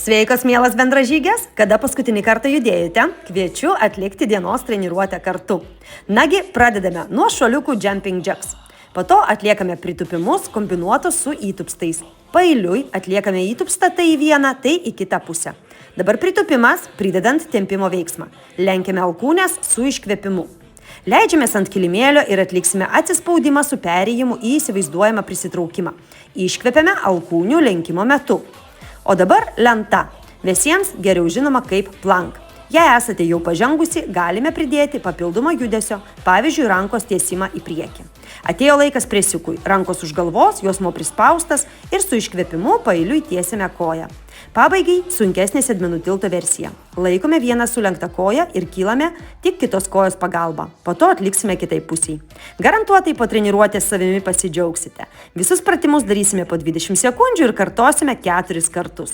Sveikas, mielas bendražygės, kada paskutinį kartą judėjote? Kviečiu atlikti dienos treniruotę kartu. Nagi, pradedame nuo šuoliukų jumping jacks. Po to atliekame pritupimus kombinuotus su įtupstais. Paeiliui atliekame įtupstą tai į vieną, tai į kitą pusę. Dabar pritupimas, pridedant tempimo veiksmą. Lenkiame alkūnes su iškvėpimu. Leidžiamės ant kilimėlio ir atliksime atsispaudimą su perėjimu į įsivaizduojamą prisitraukimą. Iškvėpiame alkūnių lenkimo metu. O dabar lenta. Visiems geriau žinoma kaip plank. Jei esate jau pažengusi, galime pridėti papildomą judesio, pavyzdžiui, rankos tiesimą į priekį. Atėjo laikas presiukui. Rankos už galvos, juosmuo prispaustas ir su iškvėpimu paeiliui tiesiame koją. Pabaigai sunkesnė sėdmenų tilto versija. Laikome vieną sulenktą koją ir kylame tik kitos kojos pagalba. Po to atliksime kitai pusiai. Garantuotai po treniruotės savimi pasidžiaugsite. Visus pratimus darysime po 20 sekundžių ir kartosime 4 kartus.